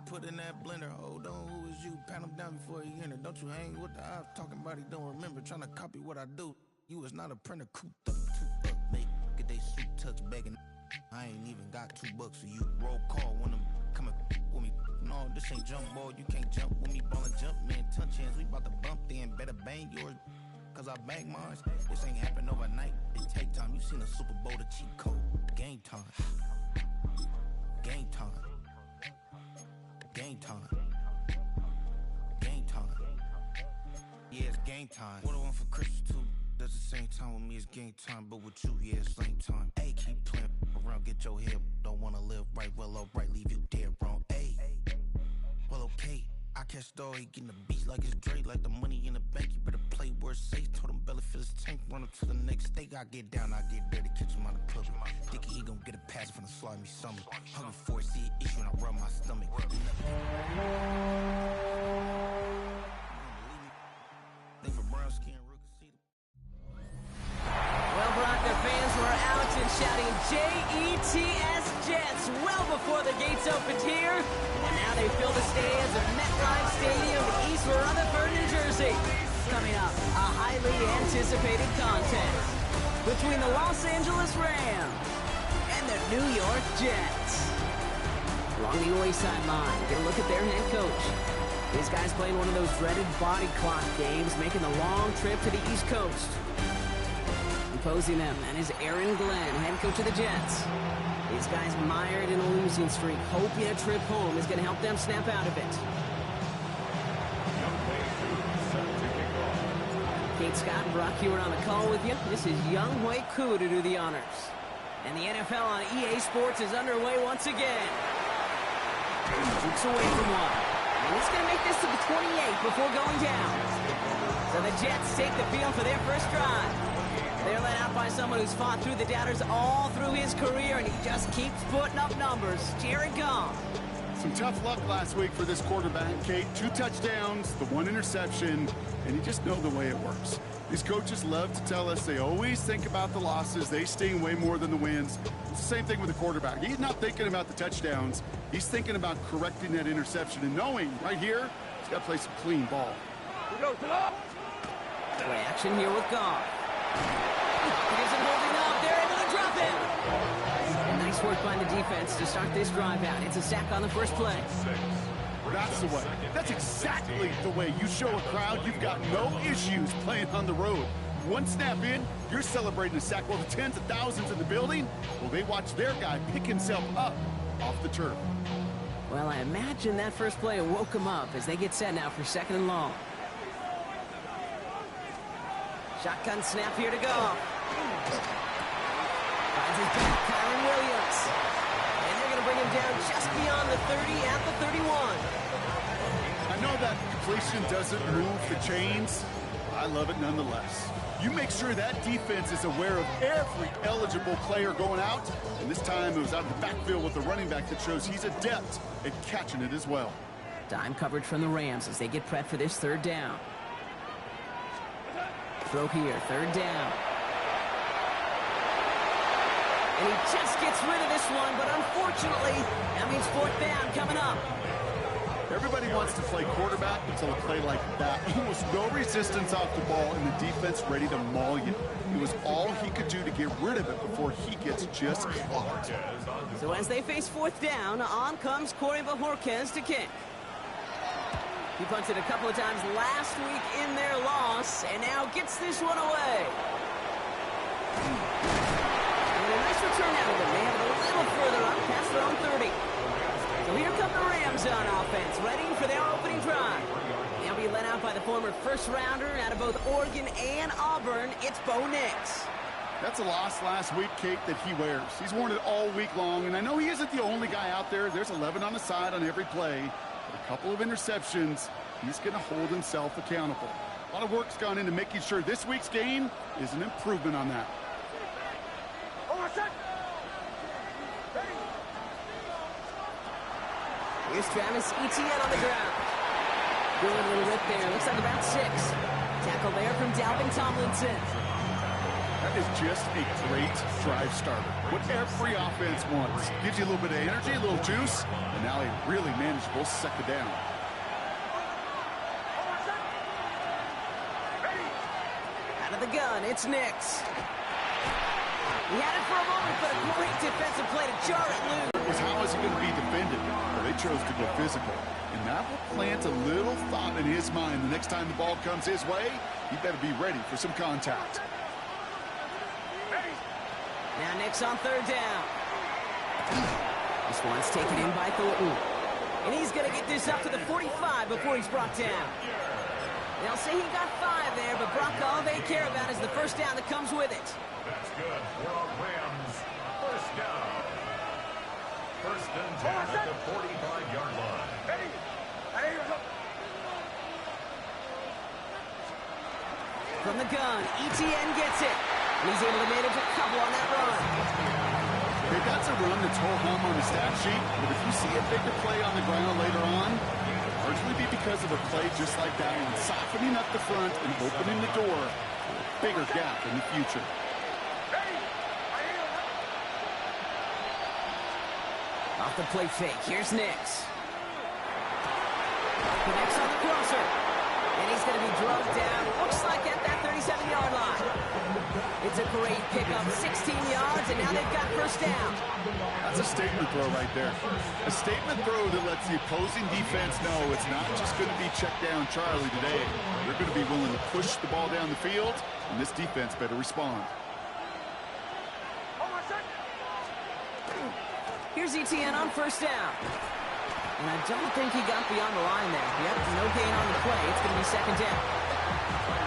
put in that blender. Hold on, who is you? Pat him down before he enter. Don't you hang with the ops talking about he don't remember. Trying to copy what I do. You was not a printer, cooped up, too up, mate. Get they suit tucks begging. I ain't even got $2 for you. Roll call when them coming with me. No, this ain't jump ball. You can't jump with me. Ballin' jump, man. Touch hands. We bout to bump then. Better bang yours. Cause I bang mine. This ain't happen overnight. It take time. You seen a Super Bowl, the cheat code. Game time. Game time. Game time. Game time. Yeah, it's game time. What I want for Christmas too. At the same time with me, it's game time. But with you, yeah, it's lame time. Hey, keep playing around, get your head. Don't wanna live right, well, alright, leave you dead wrong. Hey, well, okay. I catch the dog, he getting the beats like it's Dre, like the money in the bank. You better play where it's safe. Told him Bella fill his tank, run him to the next state. I get down, I get dirty, catch him on the club. Thinking he gon' get a pass from the slimy summer. Hungry for it, see it issue, and I rub my stomach. Think for brown skin, well, Bronco fans were out and shouting J-E-T-S Jets well before the gates opened here. And now they fill the stands at MetLife Stadium in East Rutherford, New Jersey. Coming up, a highly anticipated contest between the Los Angeles Rams and the New York Jets. Along the wayside line, get a look at their head coach. These guys playing one of those dreaded body clock games, making the long trip to the East Coast. Opposing them, and is Aaron Glenn, head coach of the Jets. These guys mired in a losing streak, hoping a trip home is going to help them snap out of it. Kate Scott and Brock Hewitt on the call with you. This is Young Hui Koo to do the honors. And the NFL on EA Sports is underway once again. Jukes away from one. And he's going to make this to the 28 before going down. So the Jets take the field for their first drive. They're led out by someone who's fought through the doubters all through his career, and he just keeps putting up numbers. Jared Goff. Some tough luck last week for this quarterback, Kate. 2 touchdowns, the 1 interception, and you just know the way it works. These coaches love to tell us they always think about the losses. They sting way more than the wins. It's the same thing with the quarterback. He's not thinking about the touchdowns. He's thinking about correcting that interception and knowing right here, he's got to play some clean ball. Play action here with Goff. He isn't holding up. They're able to drop him. And nice work by the defense to start this drive out. It's a sack on the first play. That's the way. That's exactly the way you show a crowd you've got no issues playing on the road. One snap in, you're celebrating a sack. Well, the tens of thousands in the building, well, they watch their guy pick himself up off the turf. Well, I imagine that first play woke him up as they get set now for 2nd and long. Shotgun snap here to go. Finds his back, Kyren Williams. And they're going to bring him down just beyond the 30 at the 31. I know that completion doesn't move the chains. I love it nonetheless. You make sure that defense is aware of every eligible player going out. And this time it was out of the backfield with the running back that shows he's adept at catching it as well. Dime coverage from the Rams as they get prepped for this 3rd down. Throw here, 3rd down. And he just gets rid of this one, but unfortunately, that means 4th down coming up. Everybody wants to play quarterback until a play like that. Almost no resistance off the ball and the defense ready to maul you. It was all he could do to get rid of it before he gets just clocked. So as they face 4th down, on comes Corey Bojorquez to kick. He punted a couple of times last week in their loss, and now gets this one away. And a nice return out of them. They have it a little further up past their own 30. So here come the Rams on offense, ready for their opening drive. They'll be led out by the former first-rounder out of both Oregon and Auburn. It's Bo Nix. That's a loss last week, Kate, that he wears. He's worn it all week long, and I know he isn't the only guy out there. There's 11 on the side on every play. But a couple of interceptions, he's going to hold himself accountable. A lot of work's gone into making sure this week's game is an improvement on that. Here's Travis Etienne on the ground. Good little rip there. Looks like about 6. Tackle there from Dalvin Tomlinson. is just a great drive starter. What every offense wants. Gives you a little bit of energy, a little juice, and now a really manageable second down. Out of the gun, it's Nix. He had it for a moment, but a great defensive play to jar it loose. How is he going to be defended? Well, they chose to go physical. And that will plant a little thought in his mind. The next time the ball comes his way, he better be ready for some contact. Now Nix on third down. This one's taken in by Thornton. And he's going to get this up to the 45 before he's brought down. They'll say he got 5 there, but Brock, all they care about is the first down that comes with it. That's good for our Rams. First down. First and 10 at the 45-yard line. From the gun, ETN gets it. And he's able to manage a couple on that run. Okay, that's a run that's ho-hum on the stat sheet, but if you see a bigger play on the ground later on, it'll largely be because of a play just like that one, softening up the front and opening the door for a bigger gap in the future. Off the play fake, here's Nix. Connects on the crosser. And he's going to be drugged down, looks like at that 37-yard line. It's a great pickup, 16 yards, and now they've got first down. That's a statement throw right there. A statement throw that lets the opposing defense know it's not just going to be check down Charlie today. They're going to be willing to push the ball down the field, and this defense better respond. Here's ETN on first down. And I don't think he got beyond the line there. Yep, no gain on the play. It's going to be second down.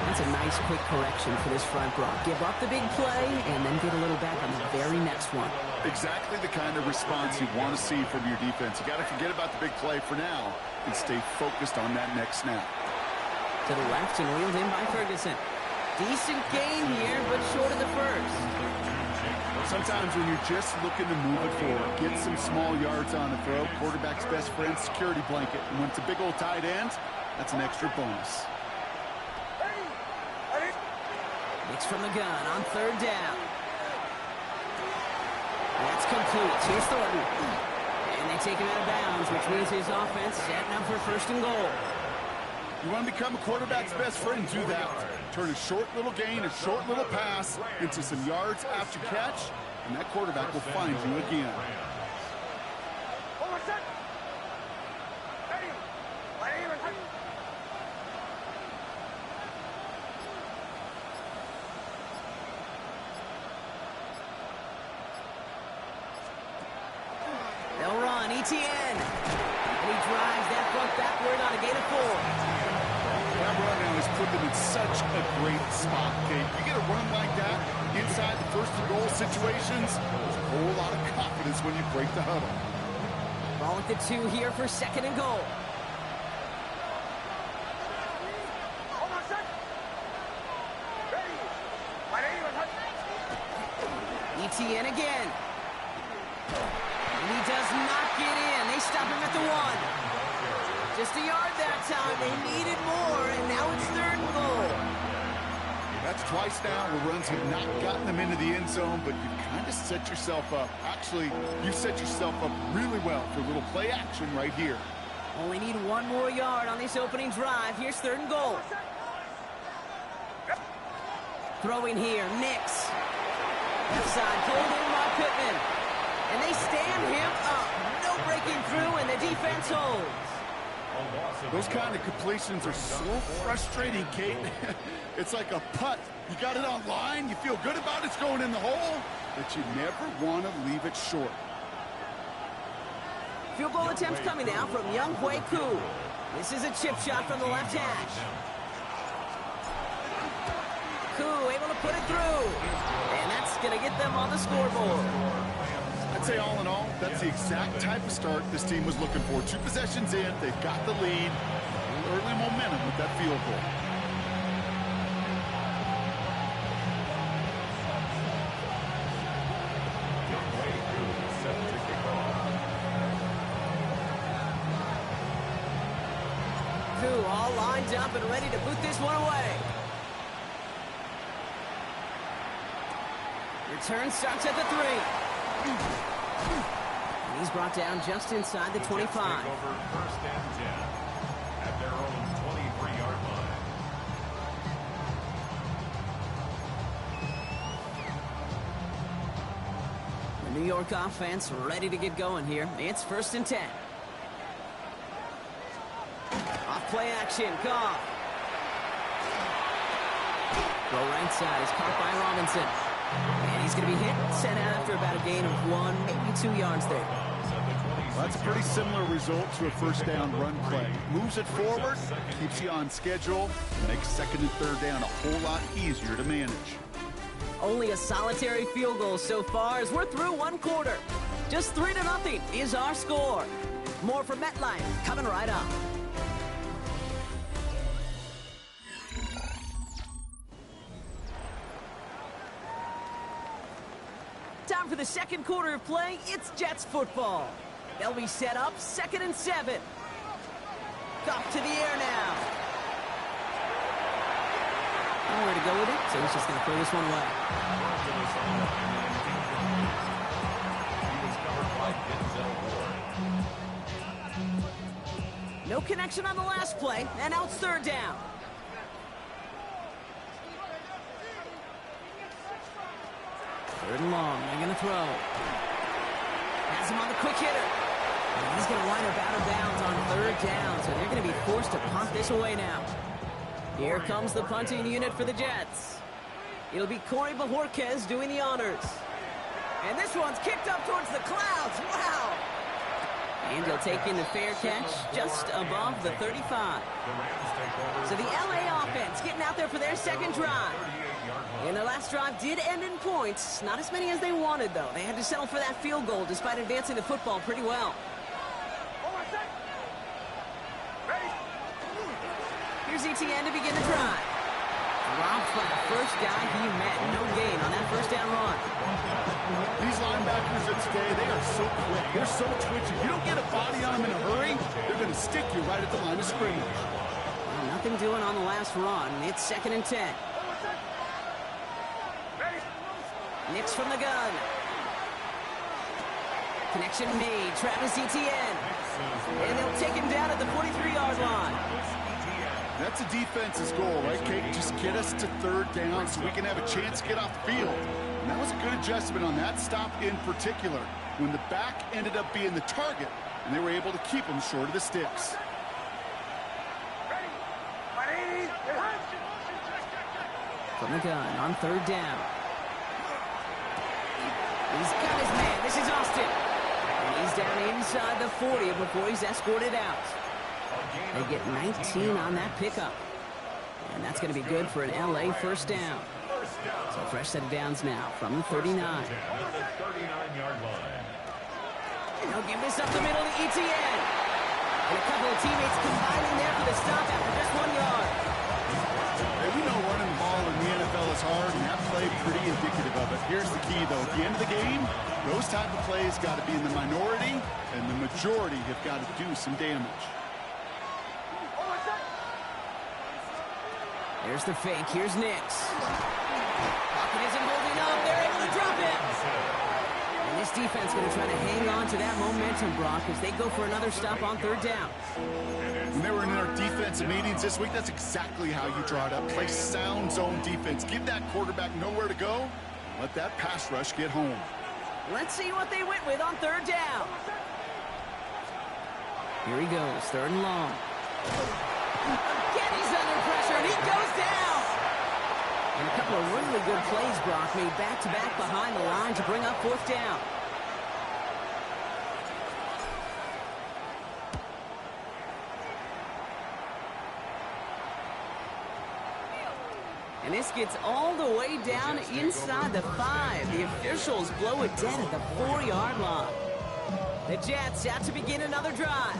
That's a nice quick correction for this front row. Give up the big play and then get a little back on the very next one. Exactly the kind of response you want to see from your defense. You got to forget about the big play for now and stay focused on that next snap. To the left and wheeled in by Ferguson. Decent gain here, but short of the first. Sometimes when you're just looking to move it forward, get some small yards on the throw, quarterback's best friend, security blanket. And when it's a big old tight end, that's an extra bonus. Nix from the gun on third down. That's complete. Here's Thornton. And they take him out of bounds, which means his offense setting up for first and goal. You want to become a quarterback's best friend, do that. Turn a short little gain, a short little pass into some yards after catch, and that quarterback will find you again. They'll run, ETN. And he drives that front backward on a gain of 4. That run now has put them in such a great spot, Kate. You get a run like that inside the first and goal situations, there's a whole lot of confidence when you break the huddle. Ball at the 2 here for second and goal. ETN again. And he does not get in. They stop him at the 1. Just a yard that time. They needed more, and now it's third and goal. That's twice now where runs have not gotten them into the end zone, but you've kind of set yourself up. Actually, you set yourself up really well for a little play action right here. Only need 1 more yard on this opening drive. Here's third and goal. Throwing here, Nix. Left side, pulled in by Pittman. And they stand him up. No breaking through, and the defense holds. Those kind of completions are so frustrating, Kate. It's like a putt. You got it on line, you feel good about it's going in the hole, but you never want to leave it short. Field goal attempts coming now from Younghoe Koo. This is a chip shot from the left hash. Koo able to put it through. And that's going to get them on the scoreboard. I'd say all in all, that's the exact type of start this team was looking for. 2 possessions in, they've got the lead. Early momentum with that field goal. Koo all lined up and ready to boot this one away. Return starts at the 3. And he's brought down just inside the 25. Take over 1st and 10 at their own 23-yard line. The New York offense ready to get going here. It's 1st and 10. Off play action. Goff. Go right side is caught by Robinson. And he's going to be hit, sent out after about a gain of 1, maybe 2 yards there. Well, that's a pretty similar result to a first down run play. Moves it forward, keeps you on schedule, makes 2nd and 3rd down a whole lot easier to manage. Only a solitary field goal so far as we're through 1 quarter. Just 3-0 is our score. More from MetLife coming right up. Time for the 2nd quarter of play. It's Jets football. They'll be set up 2nd and 7. Goff to the air now. Nowhere to go with it, so he's just going to throw this one away. No connection on the last play, and now it's 3rd down. Third and long, they're going to throw. Has him on the quick hitter. And he's going to wind up out of bounds on 3rd down, so they're going to be forced to punt this away now. Here comes the punting unit for the Jets. It'll be Corey Bojorquez doing the honors. And this one's kicked up towards the clouds. Wow! And he'll take in the fair catch just above the 35. So the LA offense getting out there for their 2nd drive. And their last drive did end in points. Not as many as they wanted, though. They had to settle for that field goal despite advancing the football pretty well. Here's ETN to begin the drive. Dropped by the first guy he met. No gain on that 1st down run. These linebackers of today, they are so quick. They're so twitchy. You don't get a body on them in a hurry, they're going to stick you right at the line of scrimmage. Well, nothing doing on the last run. It's 2nd and 10. Nix from the gun. Connection made. Travis Etienne. And they'll take him down at the 43-yard line. That's a defense's goal, right, Kate? Just get us to 3rd down so we can have a chance to get off the field. And that was a good adjustment on that stop in particular, when the back ended up being the target, and they were able to keep him short of the sticks. From the gun on 3rd down. He's got his man. This is Austin. And he's down inside the 40 before he's escorted out. They get 19 on that pickup. And that's going to be good for an LA 1st down. So fresh set of downs now from the 39. And they'll give this up the middle to ETN. And a couple of teammates combining there for the stop after just 1 yard. Hey, we know running the ball in the NFL is hard, and that play pretty indicative of it. Here's the key, though. At the end of the game, those type of plays got to be in the minority, and the majority have got to do some damage. There's the fake. Here's Nix. Pocket isn't holding up. They're able to drop it. And this defense going to try to hang on to that momentum, Brock, as they go for another stop on 3rd down. When they were in our defensive meetings this week, that's exactly how you draw it up. Play sound zone defense. Give that quarterback nowhere to go. Let that pass rush get home. Let's see what they went with on 3rd down. Here he goes. 3rd and long. Again, he's under pressure, and he goes down. And a couple of really good plays, Brock, made back-to-back behind the line to bring up 4th down. And this gets all the way down inside the 5. The officials blow it dead at the 4-yard line. The Jets out to begin another drive.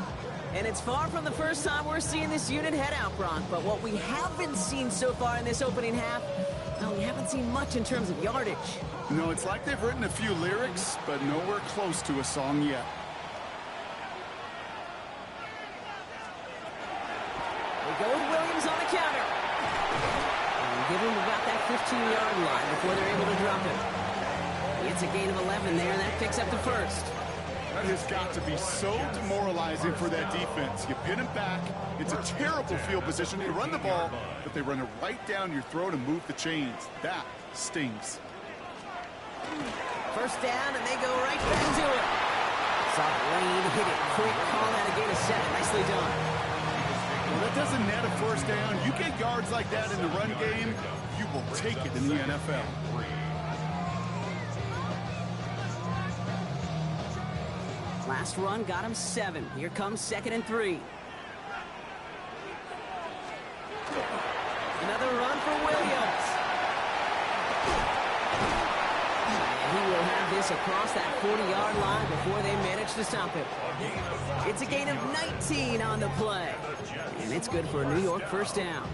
And it's far from the first time we're seeing this unit head out, Brock. But what we haven't seen so far in this opening half, well, we haven't seen much in terms of yardage. No, it's like they've written a few lyrics, but nowhere close to a song yet. They go with Williams on the counter. And give him about that 15-yard line before they're able to drop him. It's a gain of 11 there, and that picks up the first. That has got to be so demoralizing for that defense. You pin them back. It's a terrible field position. You run the ball, but they run it right down your throat and move the chains. That stings. First down, and they go right back to it. Saw Lane hit it quick. Call that a gain of 7. Nicely done. Well, that doesn't net a first down. You get yards like that in the run game, you will take it in the NFL. Last run got him 7. Here comes 2nd and 3. Another run for Williams. And he will have this across that 40-yard line before they manage to stop it. It's a gain of 19 on the play. And it's good for a New York first down.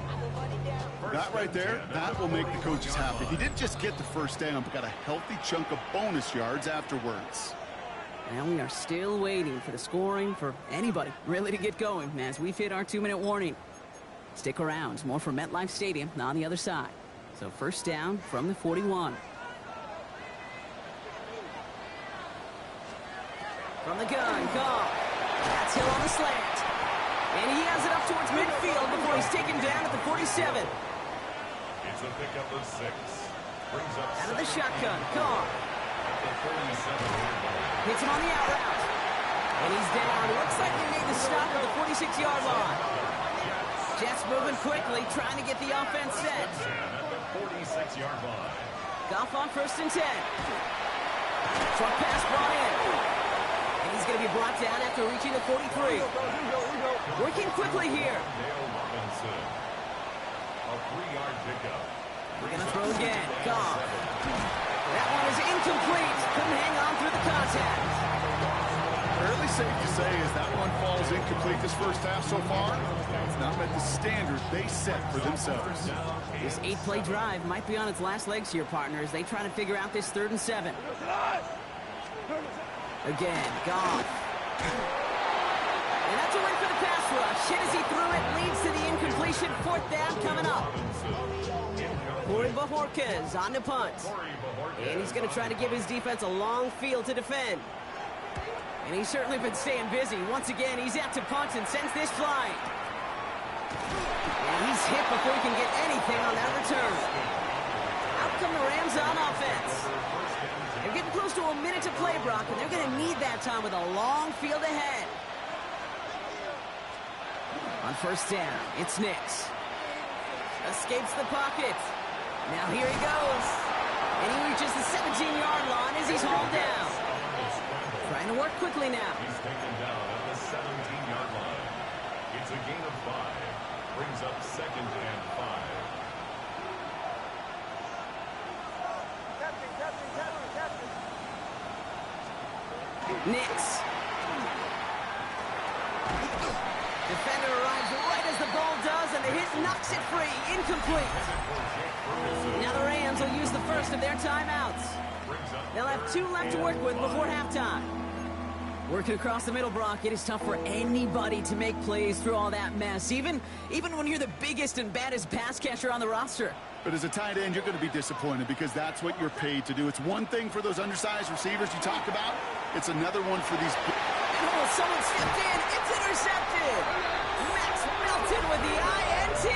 That right there, that will make the coaches happy. He didn't just get the first down, but got a healthy chunk of bonus yards afterwards. And we are still waiting for the scoring for anybody really to get going as we've hit our 2-minute warning. Stick around. More from MetLife Stadium on the other side. So first down from the 41. From the gun, Goff. That's Hill on the slant. And he has it up towards midfield before he's taken down at the 47. It's a pickup of 6. Brings up Out of the shotgun, Goff. Hits him on the out route. And he's down. Looks like they made the stop at the 46-yard line. Jets moving quickly, trying to get the offense set. At the 46-yard line. Goff on 1st and 10. Short pass brought in. And he's going to be brought down after reaching the 43. Working quickly here. Dale Robinson. A 3-yard pickup. We're going to throw again. Goff. That one is incomplete. Couldn't hang on through the contact. Fairly safe to say as that one falls incomplete this first half so far, it's not met the standard they set for themselves. This 8-play drive might be on its last legs here, partners. They try to figure out this 3rd and 7. Again, Goff. And that's a win for the pass rush. Hit as he threw it, leads to the incompletion. 4th down coming up. Corey Bojorquez on the punt. And he's going to try to give his defense a long field to defend. And he's certainly been staying busy. Once again, he's out to punt and sends this flying. And he's hit before he can get anything on that return. Out come the Rams on offense. They're getting close to a minute to play, Brock, and they're going to need that time with a long field ahead. On 1st down, it's Nix. Escapes the pocket. Now here he goes. And he reaches the 17-yard line as he's hauled down. Trying to work quickly now. He's taken down at the 17-yard line. It's a gain of 5. Brings up 2nd and 5. Nix. Defender arrives right as the ball does, and the hit knocks it free. Incomplete. Now the Rams will use the first of their timeouts. They'll have 2 left to work with before halftime. Working across the middle, Brock, it is tough for anybody to make plays through all that mess, even when you're the biggest and baddest pass catcher on the roster. But as a tight end, you're going to be disappointed because that's what you're paid to do. It's one thing for those undersized receivers you talk about. It's another one for these... Oh, someone stepped in. It's intercepted. Max Melton with the INT.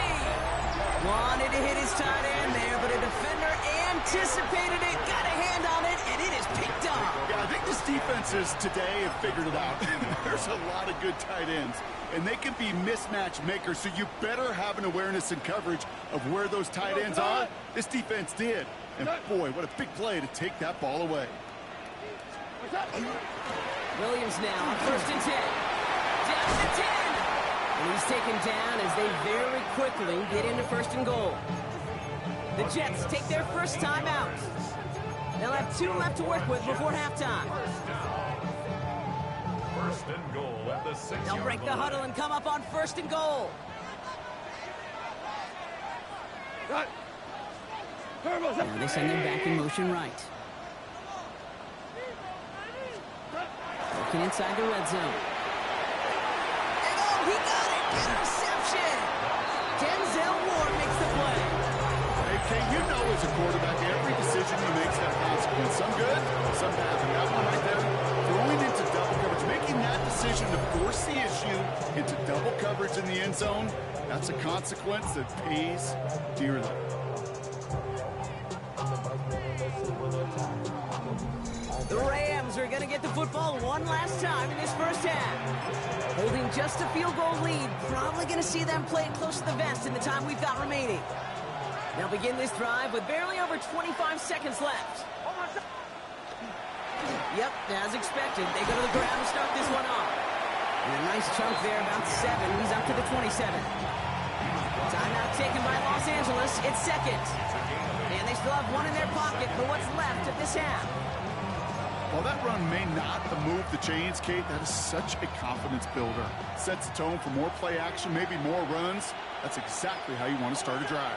Wanted to hit his tight end there, but a defender anticipated it, got a hand on it, and it is picked up. Yeah, I think this defenses today have figured it out. There's a lot of good tight ends, and they can be mismatch makers, so you better have an awareness and coverage of where those tight ends are. This defense did, and boy, what a big play to take that ball away. Williams now on 1st and 10. Down to 10. And he's taken down as they very quickly get into 1st and goal. The Jets take their first time out. They'll have 2 left to work with before halftime. 1st and goal at the 6-yard line. They'll break the huddle and come up on 1st and goal. Now they send him back in motion right. Working inside the red zone. And oh, he got it! Interception! Denzel Ward makes the play. Hey, can you You know as a quarterback, every decision you make has consequence. Some good, some bad. And that one right there, throwing into double coverage, making that decision to force the issue into double coverage in the end zone, that's a consequence that pays dearly. The Rams are going to get the football one last time in this first half. Holding just a field goal lead, probably going to see them play it close to the vest in the time we've got remaining. They'll begin this drive with barely over 25 seconds left. Yep, as expected, they go to the ground to start this one off. And a nice chunk there, about 7. He's up to the 27. Timeout taken by Los Angeles. It's second. And they still have one in their pocket for what's left of this half. While that run may not move the chains, Kate, that is such a confidence builder. Sets the tone for more play action, maybe more runs. That's exactly how you want to start a drive.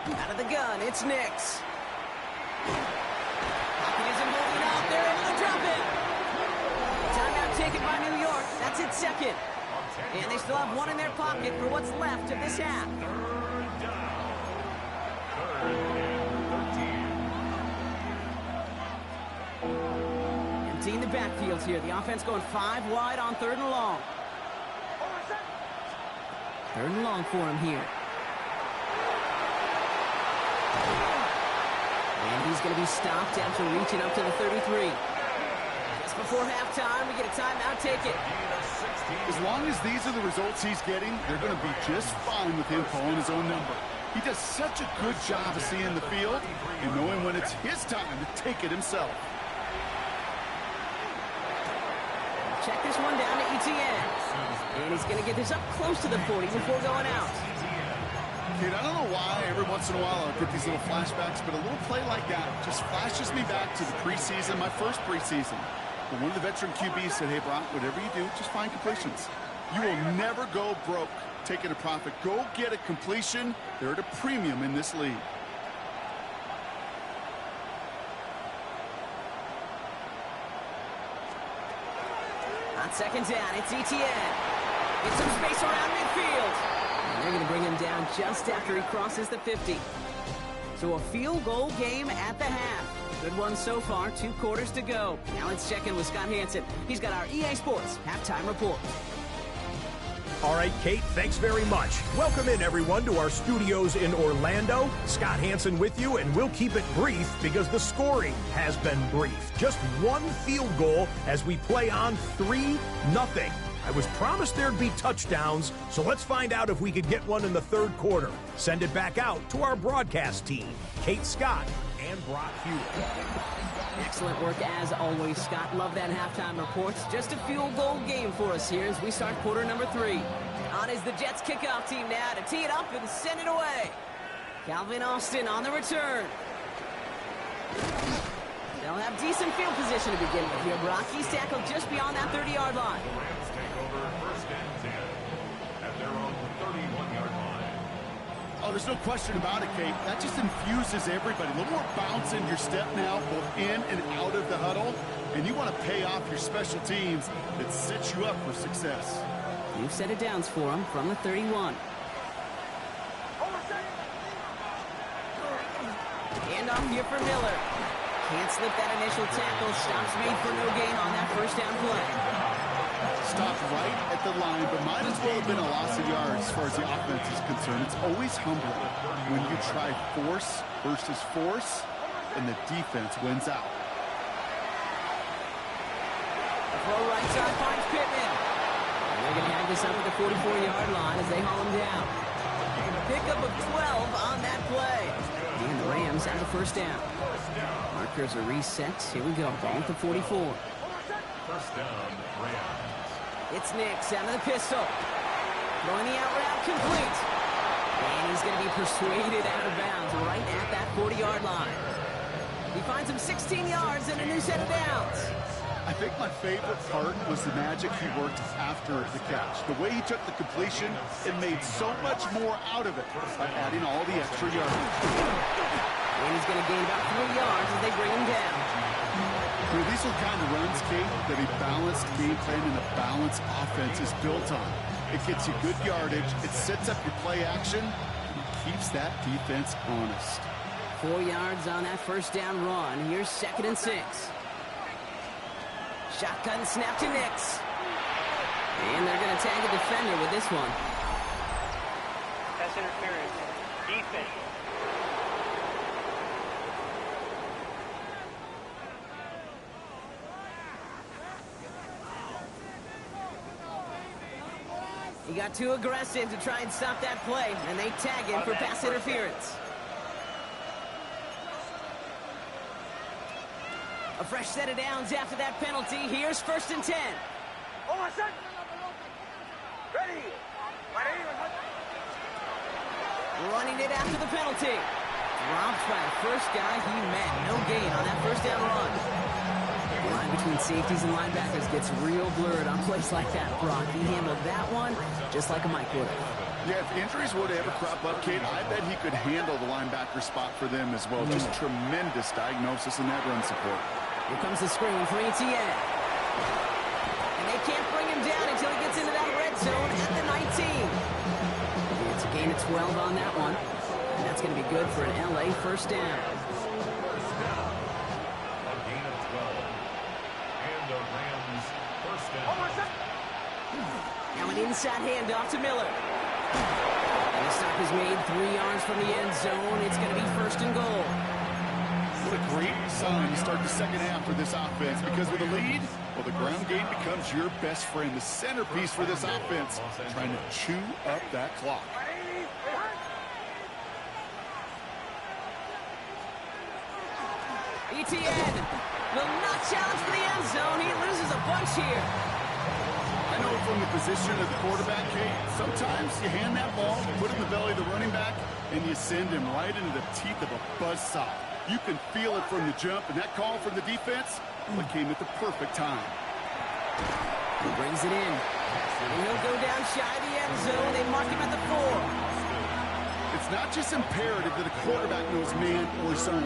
Out of the gun, it's Nix. Pocket isn't moving out. They're able to drop it. Timeout taken by New York. That's its second. And they still have one in their pocket for what's left of this half. Emptying the backfield here. The offense going 5 wide on 3rd and long. 3rd and long for him here. And he's going to be stopped after reaching up to the 33. Just before halftime, we get a timeout taken. As long as these are the results he's getting, they're going to be just fine with him calling his own number. He does such a good job of seeing the field and knowing when it's his time to take it himself. Check this one down to Etienne. And he's going to get this up close to the 40 before going out. Kate, I don't know why every once in a while I get these little flashbacks, but a little play like that just flashes me back to the preseason, my first preseason. But one of the veteran QBs said, hey, Brock, whatever you do, just find completions. You will never go broke taking a profit. Go get a completion. They're at a premium in this league. On second down, it's Etienne. Get some space around midfield. And they're going to bring him down just after he crosses the 50. So a field goal game at the half. Good one so far, 2 quarters to go. Now let's check in with Scott Hanson. He's got our EA Sports halftime report. All right, Kate, thanks very much. Welcome in, everyone, to our studios in Orlando. Scott Hanson with you, and we'll keep it brief because the scoring has been brief. Just 1 field goal as we play on 3-0. I was promised there'd be touchdowns, so let's find out if we could get one in the 3rd quarter. Send it back out to our broadcast team, Kate Scott and Brock Hewitt. Excellent work as always, Scott. Love that halftime reports. Just a field goal game for us here as we start quarter number 3. On is the Jets kickoff team now to tee it up and send it away. Calvin Austin on the return. They'll have decent field position to begin with here. Brock, he's tackled just beyond that 30-yard line. Rams take over 1st and 10 at their own 31-yard line. Oh, there's no question about it, Kate. That just infuses everybody. A little more bounce in your step now, both in and out of the huddle. And you want to pay off your special teams that sets you up for success. New set of downs for him from the 31. Hand off here for Miller. Can't slip that initial tackle. Stops made for no gain on that first down play. Stopped right at the line, but might as well have been a loss of yards as far as the offense is concerned. It's always humbling when you try force versus force, and the defense wins out. The throw right side finds Pittman. And they're going to have this up at the 44-yard line as they haul him down. Pickup of 12 on that play. And the Rams have the first down. Markers are reset. Here we go. Ball at the 44. 1st down, Rams. It's Nix out of the pistol. Throwing the out route complete. And he's going to be persuaded out of bounds right at that 40-yard line. He finds him 16 yards and a new set of downs. I think my favorite part was the magic he worked after the catch. The way he took the completion and made so much more out of it by adding all the extra yardage. And he's going to gain about 3 yards as they bring him down. You know, these are the kind of runs, Kate, that a balanced game plan and a balanced offense is built on. It gets you good yardage. It sets up your play action. You keeps that defense honest. 4 yards on that first down run. Here's 2nd and 6. Shotgun snap to Nix. And they're going to tag a defender with this one. Pass interference. Defense. He got too aggressive to try and stop that play, and they tag him for pass interference. A fresh set of downs after that penalty. Here's 1st and 10. Ready. Running it after the penalty. Dropped by the first guy he met. No gain on that first down run. The line between safeties and linebackers gets real blurred on plays like that, Brock. He handled that one just like a Mike would have. Yeah, if injuries were to ever crop up, Kate, I bet he could handle the linebacker spot for them as well. Just tremendous diagnosis in that run support. Here comes the screen for Etienne. And they can't bring him down until he gets into that red zone at the 19. It's a gain of 12 on that one. And that's going to be good for an LA first down. First down. A gain of 12. And the Rams first down. Now an inside handoff to Miller. And the stop is made 3 yards from the end zone. It's going to be 1st and goal. What a great sign to start the second half for this offense, because with a lead, well, the ground game becomes your best friend, the centerpiece for this offense, trying to chew up that clock. Etienne will not challenge for the end zone. He loses a bunch here. I know from the position of the quarterback, Kate, sometimes you hand that ball, put it in the belly of the running back, and you send him right into the teeth of a buzzsaw. You can feel it from the jump, and that call from the defense, well, it came at the perfect time. He brings it in. And he'll go down shy of the end zone. They mark him at the 4. It's not just imperative that a quarterback knows man or zone.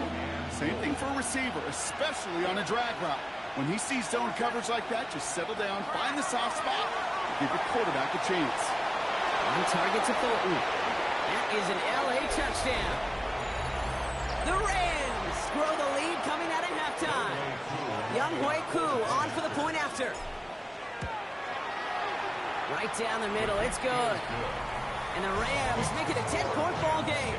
Same thing for a receiver, especially on a drag route. When he sees zone coverage like that, just settle down, find the soft spot, and give your quarterback a chance. On target to Fulton. That is an LA touchdown. The Rams grow the lead coming out at halftime. Younghoe Koo on for the point after. Right down the middle, it's good. And the Rams make it a 10-point ball game.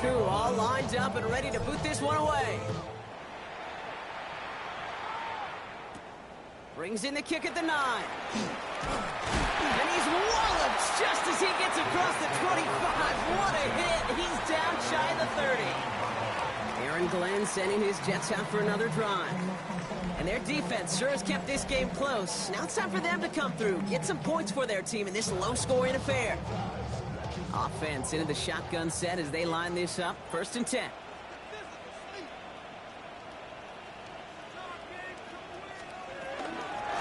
Koo all lined up and ready to boot this one away. Brings in the kick at the 9. And he's walloped just as he gets across the 25. What a hit. He's down shy of the 30. Aaron Glenn sending his Jets out for another drive. And their defense sure has kept this game close. Now it's time for them to come through, get some points for their team in this low-scoring affair. Offense into the shotgun set as they line this up. 1st and 10.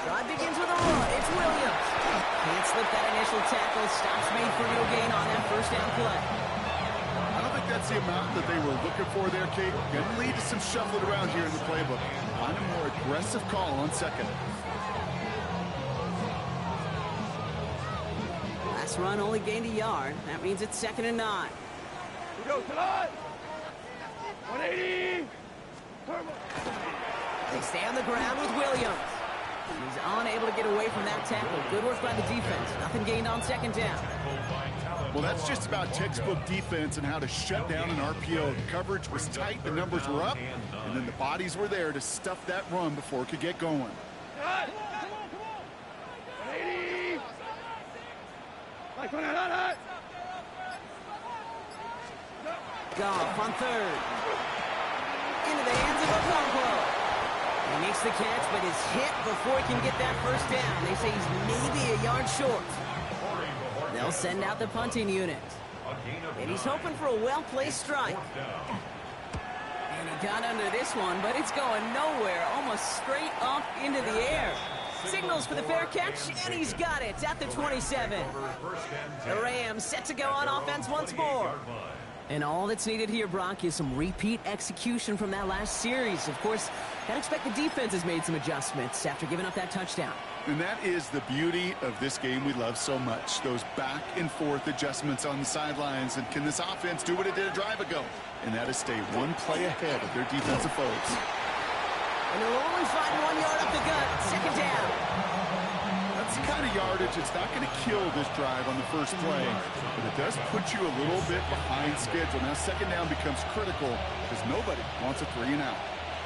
Drive begins with a run. It's Williams. Can't slip that initial tackle. Stops made for no gain on that first down play. I don't think that's the amount that they were looking for there, Kate. Going to lead to some shuffling around here in the playbook. Find a more aggressive call on second. Last run only gained a yard. That means it's 2nd and 9. We go to line. 180. They stay on the ground with Williams. He's unable to get away from that tackle. Good work by the defense. Nothing gained on 2nd down. Well, that's just about textbook defense and how to shut down an RPO. The coverage was tight, the numbers were up, and then the bodies were there to stuff that run before it could get going. Goff on third. Into the hands of Okonkwo. He makes the catch, but is hit before he can get that first down. They say he's maybe a yard short. They'll send out the punting unit. And he's hoping for a well-placed strike. And he got under this one, but it's going nowhere, almost straight up into the air. Signals for the fair catch, and he's got it at the 27. The Rams set to go on offense once more. And all that's needed here, Brock, is some repeat execution from that last series. Of course, gotta expect the defense has made some adjustments after giving up that touchdown. And that is the beauty of this game we love so much. Those back and forth adjustments on the sidelines. And can this offense do what it did a drive ago? And that is stay one play ahead of their defensive foes. And they'll only find 1 yard up the gut. Second down. That's the kind of yardage. It's not going to kill this drive on the first play, but it does put you a little bit behind schedule. Now second down becomes critical because nobody wants a 3 and out.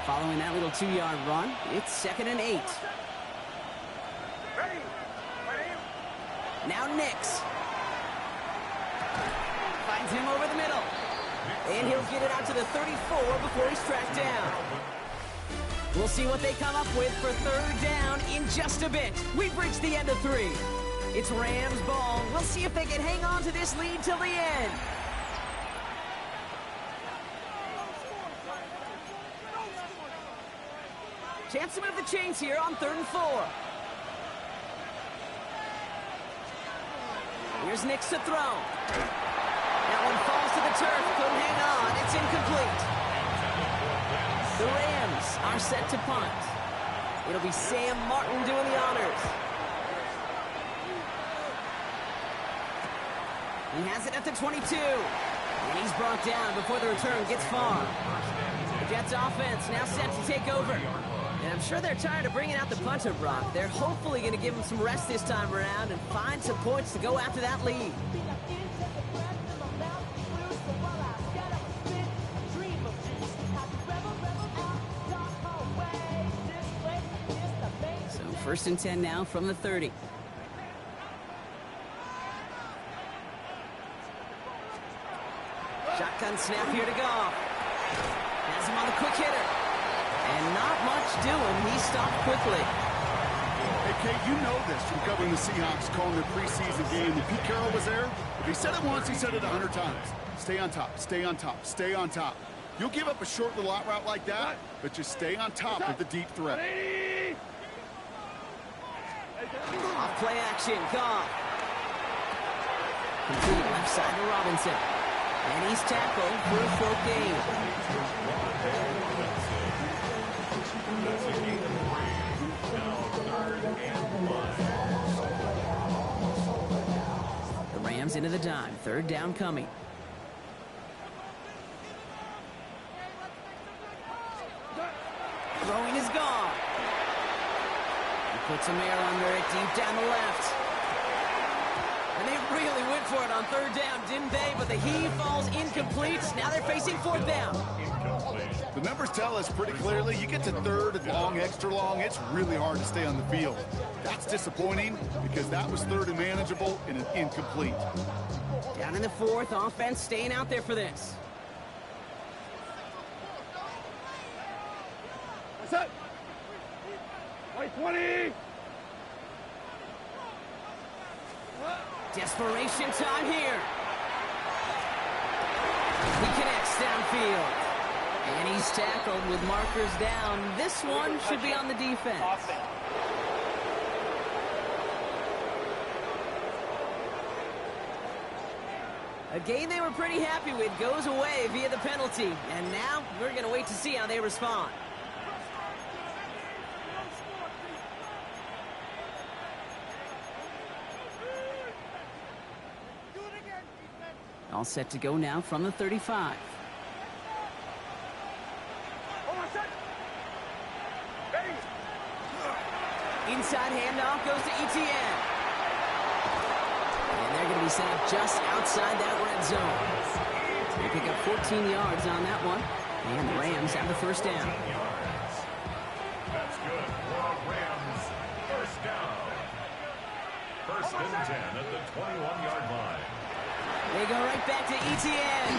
Following that little 2-yard run, it's 2nd and 8. Now Nix. Finds him over the middle. And he'll get it out to the 34 before he's tracked down. We'll see what they come up with for third down in just a bit. We've reached the end of 3. It's Rams ball. We'll see if they can hang on to this lead till the end. Chance to move the chains here on 3rd and 4. Here's Nix to throw. That one falls to the turf. Couldn't hang on. It's incomplete. The Rams are set to punt. It'll be Sam Martin doing the honors. He has it at the 22. And he's brought down before the return gets far. The Jets offense now set to take over. And I'm sure they're tired of bringing out the punter, Brock. They're hopefully going to give him some rest this time around and find some points to go after that lead. So 1st and 10 now from the 30. Shotgun snap here to Goff. Has him on the quick hitter. And not much doing. He stopped quickly. Hey, Kate, you know this from covering the Seahawks, calling their preseason game. When Pete Carroll was there, if he said it once, he said it 100 times. Stay on top, stay on top, stay on top. You'll give up a short little out route like that, but just stay on top of the deep threat. Off play action, Goff. Complete left side to Robinson. And he's tackled for a 4th gain. The Rams into the dime. 3rd down coming. Throwing is gone. He puts some air under it deep down the left. And they really went for it on 3rd down, didn't they? But the heave falls incomplete. Now they're facing 4th down. The numbers tell us pretty clearly, you get to 3rd and long, extra long, it's really hard to stay on the field. That's disappointing because that was 3rd and manageable and an incomplete. Down in the 4th, offense staying out there for this. What's up? 20. Desperation time here. He connects downfield. And he's tackled with markers down. This one should be on the defense. A game they were pretty happy with goes away via the penalty. And now we're going to wait to see how they respond. All set to go now from the 35. Inside handoff goes to Etienne. And they're going to be set up just outside that red zone. They pick up 14 yards on that one. And the Rams have the first down. That's good for a Rams first down. First and 10 at the 21-yard line. They go right back to Etienne.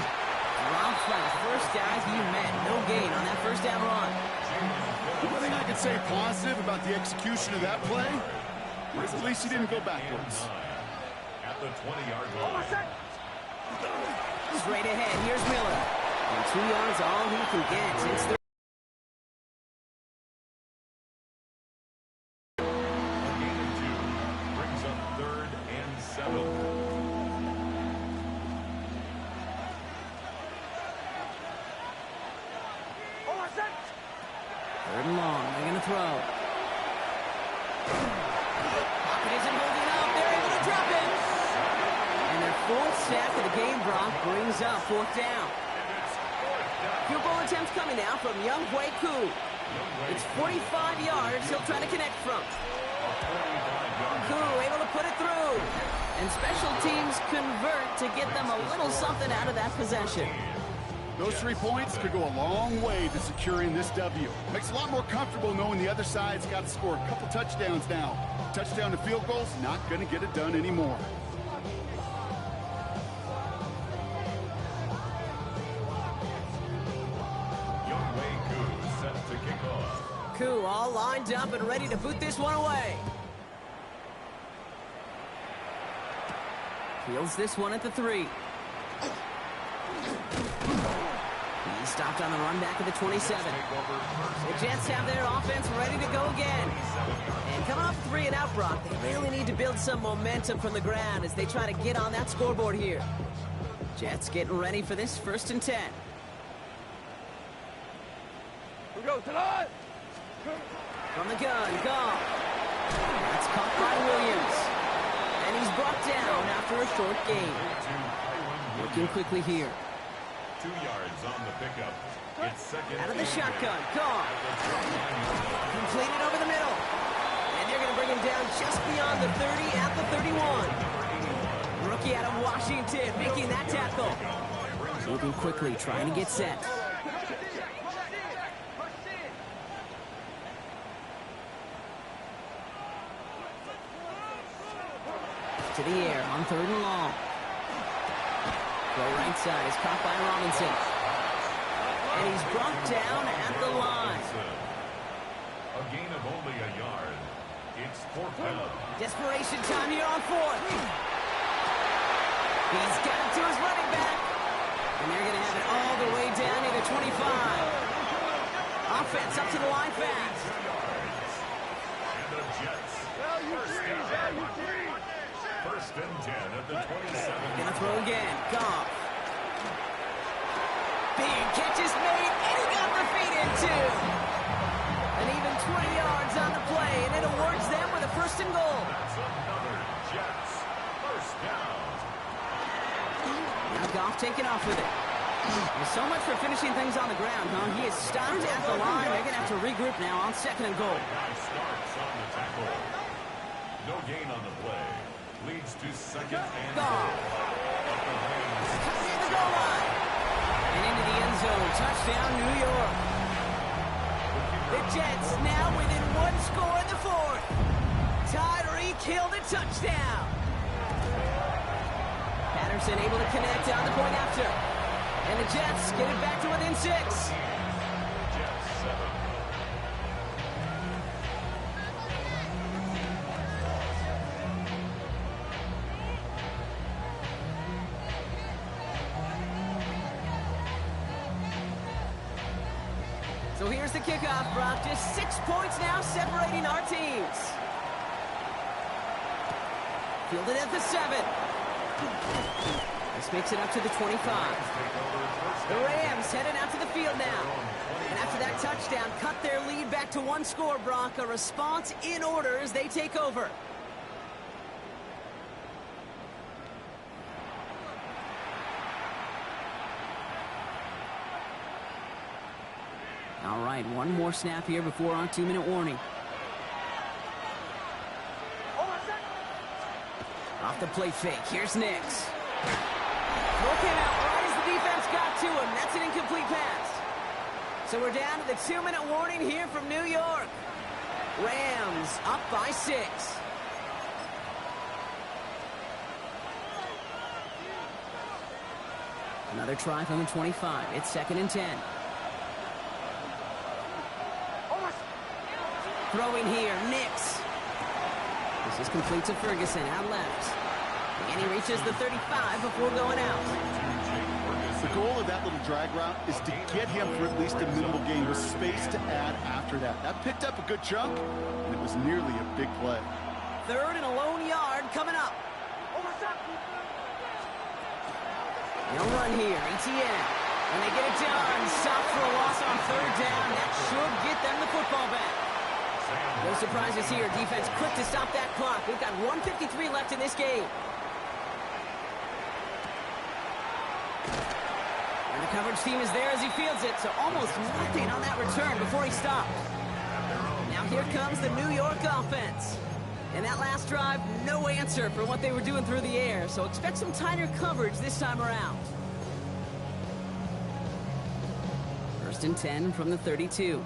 Rob for the first down he met. No gain on that first down run. One thing I can say positive about the execution of that play is at least he didn't go backwards. At the 20-yard line. Straight ahead, here's Miller. And 2 yards all he can get. It's A gain of 2 brings up 3rd and 7. Third and long. They're going to throw. Pocket isn't holding up. They're able to drop it. And their fourth sack of the game, Brock, brings up 4th down. Field goal attempt coming now from Younghoe Koo. It's 45 yards he'll try to connect from. Koo able to put it through. And special teams convert to get them a little something out of that possession. Those 3 points could go a long way to securing this W. Makes it a lot more comfortable knowing the other side's got to score a couple touchdowns now. Touchdown to field goals, not going to get it done anymore. Younghoe Koo set to kick off. Koo all lined up and ready to boot this one away. Fields this one at the 3. He's stopped on the run back at the 27. The Jets have their offense ready to go again. And coming off 3 and out, Brock, they really need to build some momentum from the ground as they try to get on that scoreboard here. Jets getting ready for this 1st and 10. We go tonight. From the gun, Goff. That's caught by Williams. And he's brought down after a short gain. Working quickly here. 2 yards on the pickup. It's second. Out of the shotgun, Goff. Completed over the middle. And they're going to bring him down just beyond the 30 at the 31. Rookie out of Washington making that tackle. Moving quickly, trying to get set. To the air on 3rd and long. Throw right side is caught by Robinson. And he's brought down at the line. A gain of only a yard. It's 4th down. Desperation time here on 4th. He's got it to his running back. And they're going to have it all the way down to the 25. Offense up to the line fast. And the Jets. First and 10 at the 27. Gonna throw again. Goff. Big catch is made, and he got the feet in too. And even 20 yards on the play, and it awards them with a 1st and goal. That's another Jets first down. Now Goff taking off with it. Well, so much for finishing things on the ground, huh? He is stopped at the line. They're gonna have to regroup now on 2nd and goal. Guy starts on the tackle. No gain on the play. Leads to 2nd and Goff. Near the goal line. And into the end zone. Touchdown, New York. The Jets now within 1 score in the 4th. Tyreek Hill the touchdown. Patterson able to connect on the point after. And the Jets get it back to within 6. Jets 7. So here's the kickoff, Brock. Just 6 points now separating our teams. Fielded at the 7. This makes it up to the 25. The Rams heading out to the field now. And after that touchdown, cut their lead back to 1 score, Brock. A response in order as they take over. All right, one more snap here before our 2-minute warning. Off the play fake. Here's Nix. Throw came out right as the defense got to him. That's an incomplete pass. So we're down to the 2-minute warning here from New York. Rams up by 6. Another try from the 25. It's 2nd and 10. Throwing here, Nix. This is complete to Ferguson, out left. And he reaches the 35 before going out. The goal of that little drag route is to get him for at least a minimal gain with space to add after that. That picked up a good chunk, and it was nearly a big play. 3rd and a lone yard coming up. They'll run here, ETN. And they get it done. Stop for a loss on 3rd down. That should get them the football back. No surprises here. Defense quick to stop that clock. We've got 1:53 left in this game. And the coverage team is there as he fields it, so almost nothing on that return before he stopped. Now here comes the New York offense. And that last drive, no answer for what they were doing through the air, so expect some tighter coverage this time around. 1st and 10 from the 32.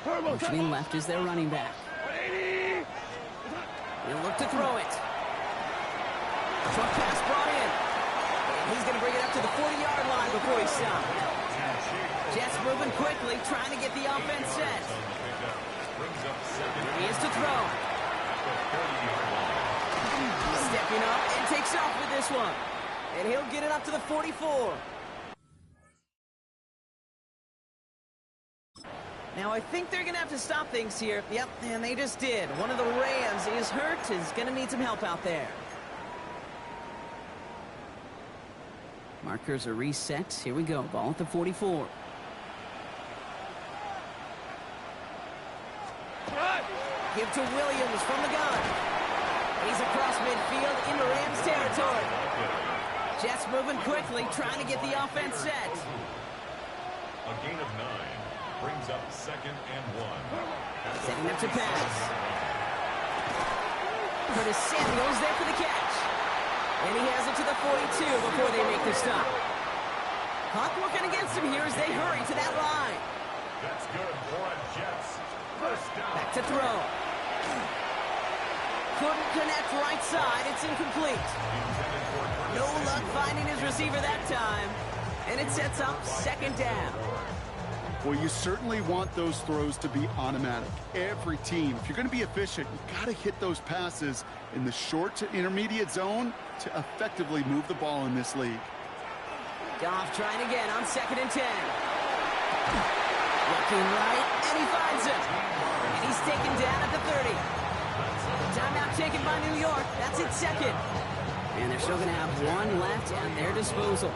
Motioning left is their running back. He'll look to throw it. Short pass brought in. And he's going to bring it up to the 40-yard line before he stops. Jets moving quickly, trying to get the offense set. He is to throw. Stepping up and takes off with this one. And he'll get it up to the 44. Now, I think they're going to have to stop things here. Yep, and they just did. One of the Rams is hurt, is going to need some help out there. Markers are reset. Here we go. Ball at the 44. Give to Williams from the gun. He's across midfield into Rams territory. Jets moving quickly, trying to get the offense set. A gain of 9 brings up 2nd and 1. Setting up to pass. Curtis Samuels there for the catch. And he has it to the 42 before they make the stop. Clock working against him here as they hurry to that line. That's good for a Jets. First down. Back to throw. Couldn't connect right side. It's incomplete. No luck finding his receiver that time. And it sets up 2nd down. Well, you certainly want those throws to be automatic. Every team, if you're going to be efficient, you've got to hit those passes in the short to intermediate zone to effectively move the ball in this league. Goff trying again on 2nd and 10. Looking right, and he finds him. And he's taken down at the 30. Timeout taken by New York. That's its 2nd. And they're still going to have 1 left at their disposal.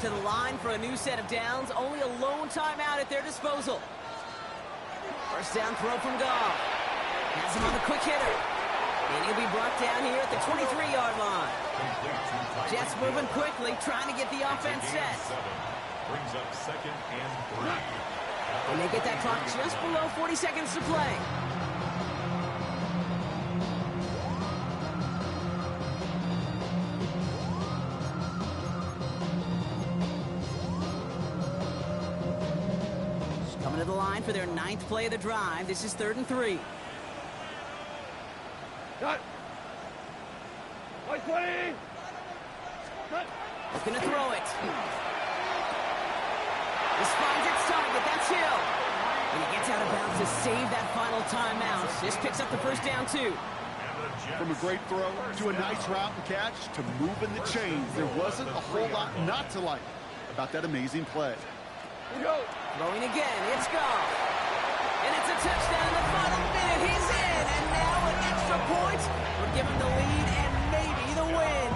To the line for a new set of downs. Only a lone timeout at their disposal. First down throw from Goff. Has him on the quick hitter. And he'll be brought down here at the 23-yard line. Jets moving quickly, trying to get the offense set. Brings up 2nd and 3. And they get that clock just below 40 seconds to play. Coming to the line for their 9th play of the drive. This is 3rd and 3. Cut. White 20. Cut. Looking to throw it. This finds its target. That's Hill. And he gets out of bounds to save that final timeout. This picks up the first down, too. From a great throw to a nice route and catch to moving the chains, there wasn't a whole lot not to like about that amazing play. Go. Throwing again. It's Goff. And it's a touchdown in the final minute. He's in. And now an extra point would give him the lead and maybe the win.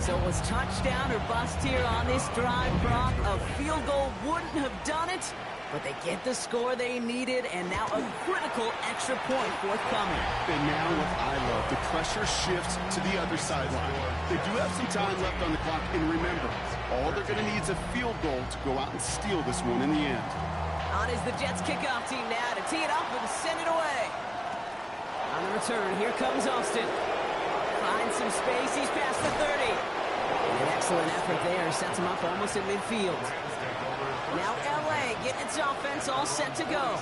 So it was touchdown or bust here on this drive, Brock. A field goal wouldn't have done it, but they get the score they needed, and now a critical extra point forthcoming. And now what I love, the pressure shifts to the other sideline. They do have some time left on the clock, and remember, all they're going to need is a field goal to go out and steal this one in the end. On is the Jets kickoff team now to tee it up and send it away. On the return, here comes Austin. Finds some space, he's past the 30. And an excellent effort there, sets him up almost at midfield. Now LA getting its offense all set to go.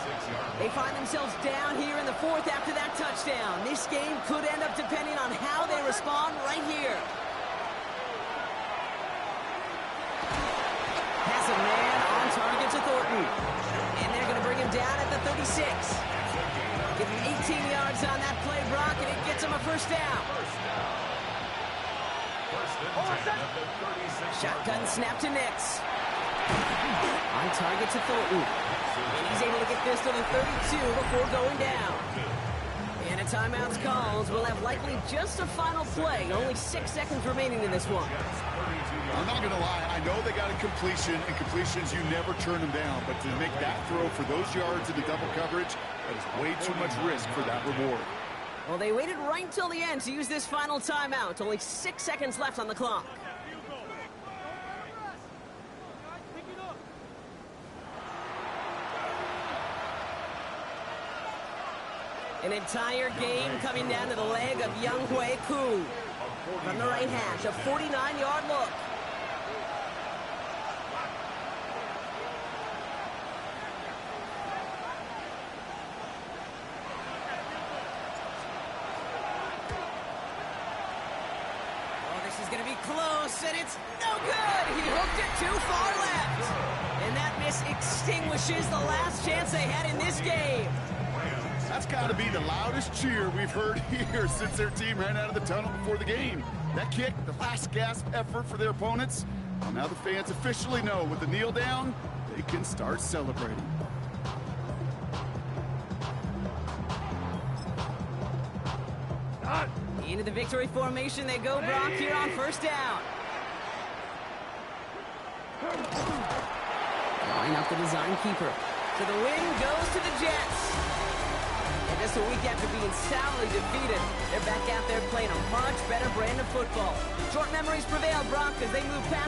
They find themselves down here in the fourth after that touchdown. This game could end up depending on how they respond right here. Has a man on target to Thornton. And they're going to bring him down at the 36. Give him 18 yards on that play, Brock, and it gets him a first down. Shotgun snap to Nix. On target to Thornton. And he's able to get this to the 32 before going down. And a timeout's called. We'll have likely just a final play. Only 6 seconds remaining in this one. I'm not going to lie. I know they got a completion, and completions, you never turn them down. But to make that throw for those yards into double coverage, that is way too much risk for that reward. Well, they waited right until the end to use this final timeout. Only 6 seconds left on the clock. An entire game coming down to the leg of Younghoe Koo. From the right hash, a 49-yard look. Oh, this is going to be close, and it's no good. He hooked it too far left. And that miss extinguishes the last chance they had in this game. That's got to be the loudest cheer we've heard here since their team ran out of the tunnel before the game. That kick, the last gasp effort for their opponents. Well, now the fans officially know with the kneel down, they can start celebrating. Into the victory formation they go, Brock, here on first down. Line up the design keeper. So the win goes to the Jets. And just a week after being soundly defeated, they're back out there playing a much better brand of football. Short memories prevail, Brock, as they move past